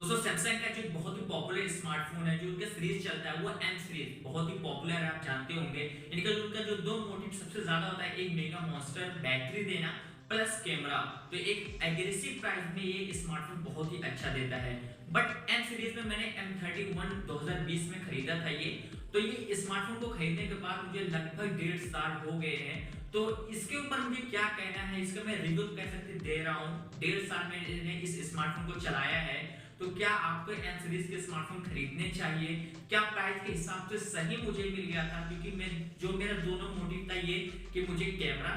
दोस्तों सैमसंग का जो बहुत ही पॉपुलर स्मार्टफोन है जो उनका सीरीज चलता है वो एम सीरीज बहुत ही पॉपुलर है, आप जानते होंगे। इनका जो उनका जो दो मोटिव सबसे ज्यादा होता है, एक मेगा मॉन्स्टर बैटरी देना प्लस कैमरा। तो एक एग्रेसिव प्राइस में ये स्मार्टफोन बहुत ही अच्छा देता है। बट एम सीरीज में मैंने M31 2020 में खरीदा था ये। तो ये स्मार्टफोन को खरीदने के बाद मुझे लगभग 1.5 साल हो गए हैं। तो इसके ऊपर मुझे क्या कहना है, इसका मैं रिव्यू कह सकते दे रहा हूँ। 1.5 साल मैंने इस स्मार्टफोन को चलाया है। तो क्या आपको एम सीरीज के स्मार्टफोन खरीदने चाहिए? क्या प्राइस के हिसाब से सही मुझे मिल गया था? क्योंकि मैं जो मेरा दोनों मोटिव था ये कि मुझे कैमरा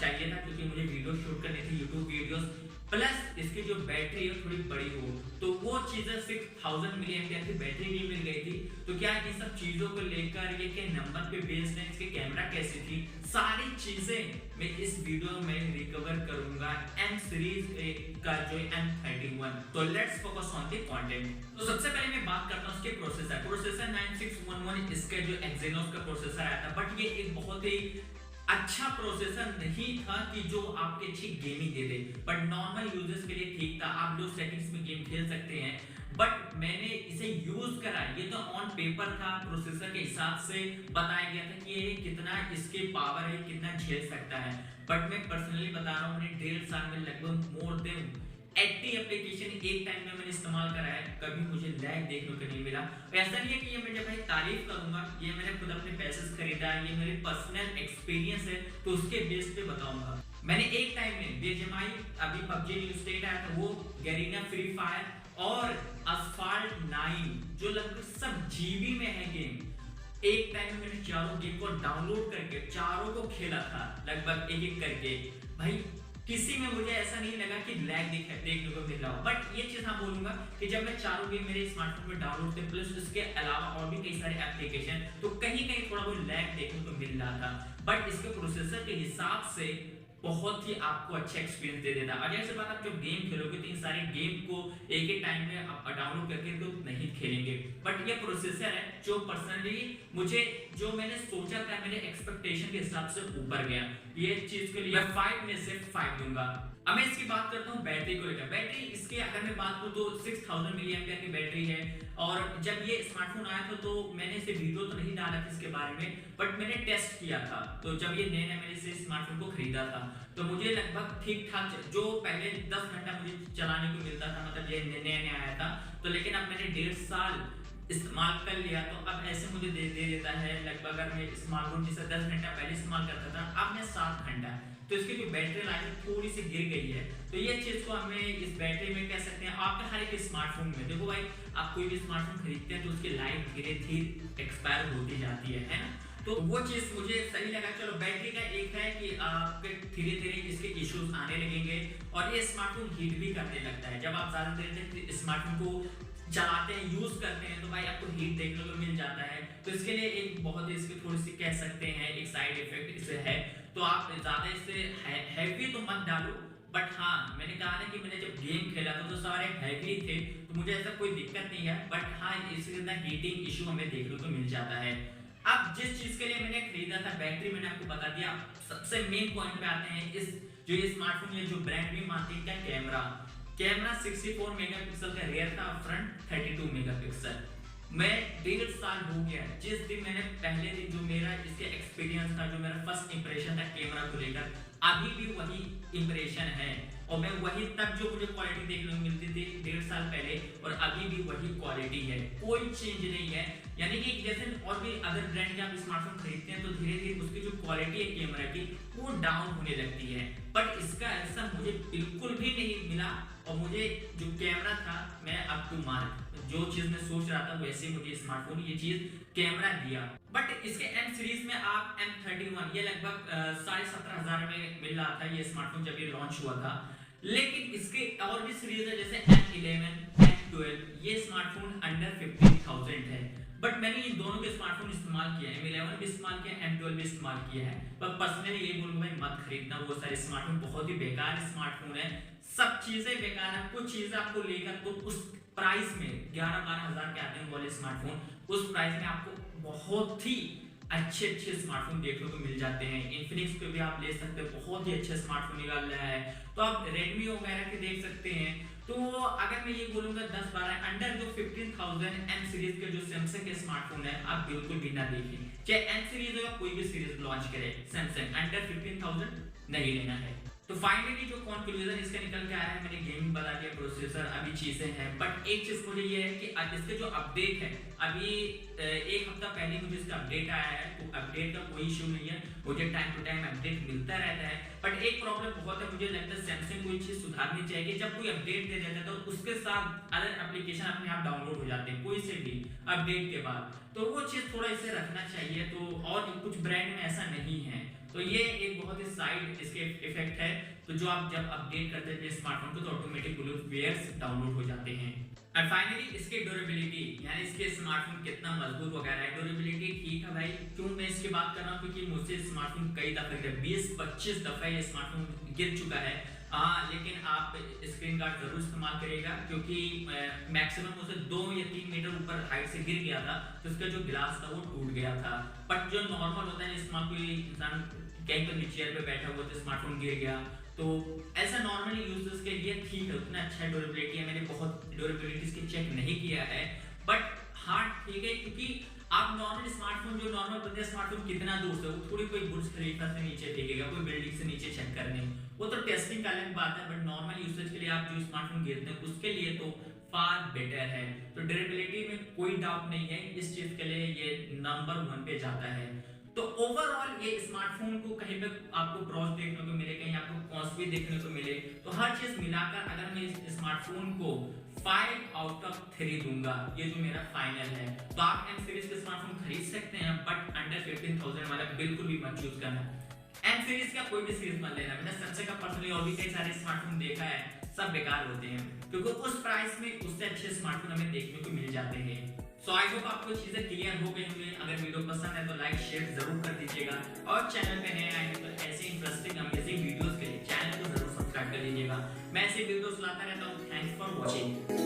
चाहिए था, क्योंकि मुझे वीडियो शूट करनी थी, यूट्यूब वीडियोस, प्लस इसकी जो बैटरी है थोड़ी बड़ी हो। तो वो चीजें 6000 मिली एम्पियर की बैटरी भी मिल गई थी। तो क्या इन सब चीजों को लेकर ये के नंबर पे बेस्ड है, इसके कैमरा कैसी थी, सारी चीजें मैं इस वीडियो में रिकवर करूंगा एम सीरीज का जो M31। तो let's focus on the content. तो सबसे पहले मैं बात करता हूं उसके प्रोसेसर 9611 इसका जो एक्सिनोस का प्रोसेसर आया था। बट ये एक बहुत ही अच्छा प्रोसेसर नहीं था कि जो आपके अच्छी gaming they they, but normal users के लिए ठीक था। आप लो सेटिंग्स में गेम खेल सकते हैं। बट मैंने इसे यूज करा, ये तो ऑन पेपर था, प्रोसेसर के हिसाब से बताया गया था कि ये कितना इसके पावर है, कितना झेल सकता है। बट मैं पर्सनली बता रहा हूँ, मैंने 1.5 साल में लगभग मोर देन 80 एप्लीकेशन एक टाइम में मैंने इस्तेमाल करा है, कभी मुझे लैग देखने को नहीं मिला। ऐसा नहीं है कि ये मैं जब भाई तारीफ करूंगा, ये मैंने खुद अपने पैसे से खरीदा है, ये मेरे पर्सनल एक्सपीरियंस है, तो उसके बेस पे बताऊंगा। मैंने एक टाइम में BGMI, अभी PUBG न्यू स्टेट आया था वो, गैरीना फ्री फायर और असफाल्ट 9 जो लगभग सब जीबी में है गेम, एक टाइम में मैंने चारों गेम को डाउनलोड करके चारों को खेला था, लगभग एक एक करके। भाई किसी में मुझे ऐसा नहीं लगा कि लैग देखने को मिल रहा हो। बट ये चीज हाँ बोलूंगा कि जब मैं चारों गेम मेरे स्मार्टफोन में डाउनलोड थे, प्लस उसके अलावा और भी कई सारे एप्लीकेशन, तो कहीं कहीं थोड़ा बहुत लैग देखने को मिल रहा था। बट इसके प्रोसेसर के हिसाब से बहुत ही आपको अच्छा एक्सपीरियंस दे देता है। और जैसे बात, आप जब गेम खेलोगे तो इन सारे गेम को एक ही टाइम में आप डाउनलोड करके तो नहीं खेलेंगे। बट ये प्रोसेसर है जो पर्सनली मुझे, जो मैंने सोचा था, मेरे एक्सपेक्टेशन के हिसाब से ऊपर गया। ये चीज के लिए मैं 5 में से 5 दूंगा। अब मैं इसकी बात करता हूँ बैटरी को लेकर। बैटरी इसके अगर मैं बात करूँ तो 6000 मिली एम्पियर की बैटरी है। और जब ये स्मार्टफोन आया था तो मैंने इसे वीडियो तो नहीं डाला था इसके बारे में, बट मैंने टेस्ट किया था। तो जब ये नए नए मैंने इसे स्मार्टफोन को खरीदा था तो मुझे लगभग ठीक ठाक, जो पहले 10 घंटा मुझे चलाने को मिलता था, मतलब ये नया नया आया था, तो लेकिन अब मैंने 1.5 साल इस्तेमाल कर लिया तो अब ऐसे मुझे दे देता है लगभग, अगर मैं स्मार्टफोन जिसे 10 घंटा पहले इस्तेमाल करता था, अब मैं 7 घंटा। तो इसकी जो बैटरी लाइफ है थोड़ी सी गिर गई है। तो ये चीज को हमें इस बैटरी में कह सकते हैं। आपके हर एक स्मार्टफोन में देखो भाई, आप कोई भी स्मार्टफोन खरीदते हैं तो उसकी लाइफ धीरे धीरे एक्सपायर होती जाती है ना। तो वो चीज मुझे सही लगा। चलो बैटरी का एक है कि आपके धीरे धीरे इसके इश्यूज आने लगेंगे और ये स्मार्टफोन हीट भी करने लगता है। जब आप ज्यादा देर तक स्मार्टफोन को चलाते हैं, यूज करते हैं, तो भाई आपको हीट देखने को मिल जाता है। तो इसके लिए एक बहुत ही इसकी थोड़ी सी कह सकते हैं एक साइड इफेक्ट इसे है। तो आप ज्यादा इसे हैवी तो मत डालो। बट हाँ, मैंने कहा ना कि मैंने जब गेम खेला था तो सारे हैवी थे, तो मुझे ऐसा कोई दिक्कत नहीं है। बट हाँ, इसके अंदर हीटिंग इशू हमें देखने को मिल जाता है। अब जिस चीज के लिए मैंने खरीदा था, बैटरी मैंने आपको बता दिया। सबसे मेन पॉइंट पे आते हैं, इस जो ये स्मार्टफोन है, जो ब्रांड भी मार्केट का कैमरा। कैमरा 64 मेगापिक्सल का रियर था, फ्रंट 32 मेगापिक्सल। मैं 1.5 साल हो गया, जिस दिन मैंने पहले दिन जो मेरा इसके एक्सपीरियंस था, जो मेरा फर्स्ट इंप्रेशन था कैमरा को लेकर, अभी भी वही इंप्रेशन है। और मैं वही तब जो मुझे क्वालिटी देखने को मिलती थी 1.5 साल पहले, और अभी भी वही क्वालिटी है, कोई चेंज नहीं है। यानी कि जैसे और भी अदर ब्रांड के आप स्मार्टफोन खरीदते हैं तो धीरे धीरे उसकी जो क्वालिटी है कैमरा की वो डाउन होने लगती है। बट इसका ऐसा मुझे बिल्कुल भी नहीं मिला। और मुझे जो कैमरा था, मैं अप टू मार्क, जो चीज मैं सोच रहा था वैसे मुझे स्मार्टफोन ये चीज कैमरा दिया। बट इसके एम सीरीज में आप M31 ये लगभग 17,500 में मिल रहा था ये स्मार्टफोन जब ये लॉन्च हुआ था। लेकिन इसके और भी सीरीज है जैसे M11, M12, ये स्मार्टफोन अंडर 15,000 है। बट मैंने ये दोनों के स्मार्टफोन इस्तेमाल किया है, M11 भी इस्तेमाल किया है, M12 भी इस्तेमाल किया है। पर पर्सनली ये बोलूंगा भाई मत खरीदना, वो सारे स्मार्टफोन बहुत ही बेकार स्मार्टफोन है। सब चीजें बेकार है, कुछ चीजें आपको लेकर तो उस प्राइस में 11-12 हजार के आते हैं वाले स्मार्टफोन, उस प्राइस में आपको बहुत ही अच्छे अच्छे स्मार्टफोन देखने को मिल जाते हैं। इन्फिनिक्स पे भी आप ले सकते हो, बहुत ही अच्छे स्मार्टफोन निकाल रहा है। तो आप रेडमी वगैरह के देख सकते हैं। तो अगर मैं ये बोलूंगा 10-12 अंडर जो 15,000 एम सीरीज के जो सैमसंग के स्मार्टफोन है आप बिल्कुल भी ना देखें, चाहे एम सीरीज हो या कोई भी सीरीज लॉन्च करे, सैमसंग अंडर 15,000 नहीं लेना है। तो फाइनली जो कंक्लूजन इसका निकल के आया है, मैंने गेमिंग बता दिया, प्रोसेसर अभी चीजें हैं, बट एक चीज मुझे ये है कि अब इसके जो अपडेट है, अभी एक हफ्ता पहले मुझे इसका अपडेट आया है, तो अपडेट का कोई इशू नहीं है, मुझे टाइम टू टाइम अपडेट मिलता रहता है। बट एक प्रॉब्लम बहुत है, मुझे लगता है सैमसंग को ये चीज सुधारनी चाहिए कि जब कोई अपडेट दे देता है तो उसके साथ अदर एप्लीकेशन अपने आप डाउनलोड हो जाते हैं कोई से भी अपडेट के बाद, तो वो चीज थोड़ा इसे रखना चाहिए। तो और कुछ ब्रांड में ऐसा नहीं है, तो ये एक बहुत ही साइड इसके इफेक्ट है। तो जो आप जब अपडेट करते हैं स्मार्टफोन को तो ऑटोमेटिक वेयर्स डाउनलोड हो जाते हैं। और फाइनली इसकी ड्यूरेबिलिटी, यानी इसके स्मार्टफोन कितना मजबूत वगैरह है, ड्यूरेबिलिटी ठीक है भाई। क्यों मैं इसकी बात कर रहा हूँ, क्योंकि मुझसे स्मार्टफोन कई दफे 20-25 दफा ये स्मार्टफोन गिर चुका है। लेकिन आप स्क्रीन गार्ड जरूर इस्तेमाल करिएगा, क्योंकि मैक्सिमम उसे 2 या 3 मीटर ऊपर हाइट से गिर गया था, तो उसका जो ग्लास था वो टूट गया था। बट जो नॉर्मल होता है, स्मार्ट कोई इंसान कहीं पर भी चेयर पे बैठा हुआ तो स्मार्टफोन गिर गया, तो ऐसा नॉर्मली यूजर्स के लिए ठीक है, उतना अच्छा ड्यूरेबिलिटी है। मैंने बहुत ड्यूरेबिलिटी इसकी चेक नहीं किया है, बट हाँ ठीक है, क्योंकि आप नॉर्मल स्मार्टफोन, जो नॉर्मल बंदे स्मार्टफोन कितना दूर से, वो थोड़ी कोई बुर्ज खलीफा से नीचे फेंकेगा, कोई बिल्डिंग से नीचे चेक करने, वो तो टेस्टिंग का अलग बात है। बट नॉर्मल यूसेज के लिए आप जो स्मार्टफोन गिरते हैं उसके लिए तो फार बेटर है। तो ड्यूरेबिलिटी में कोई डाउट नहीं है, इस चीज के लिए ये नंबर 1 पे जाता है। तो ओवरऑल ये स्मार्टफोन को कहीं पे आपको प्रॉस देखने को मिले, कहीं आपको कॉन्स भी देखने को मिले, तो हर चीज मिलाकर अगर मैं इस स्मार्टफोन को 5 आउट ऑफ 3 दूंगा, ये जो मेरा फाइनल है। तो आप एम सीरीज के स्मार्टफोन खरीद सकते हैं, बट अंडर 15,000 वाला बिल्कुल भी मत चूज करना। एम सीरीज का कोई भी सीरीज मत लेना। मैंने सैमसंग का पर्सनली और भी कई सारे स्मार्टफोन देखा है, सब बेकार होते हैं, क्योंकि उस प्राइस में उससे अच्छे स्मार्टफोन हमें देखने को मिल जाते हैं। सो आई होप आपको चीजें क्लियर हो गई होंगी। अगर वीडियो पसंद है तो लाइक शेयर जरूर कर दीजिएगा, और चैनल पे नए आए हैं तो ऐसे इंटरेस्टिंग अमेजिंग वीडियोस के लिए चैनल को जरूर सब्सक्राइब कर लीजिएगा। मैं ऐसे वीडियोस लाता रहता हूँ। Thanks for watching.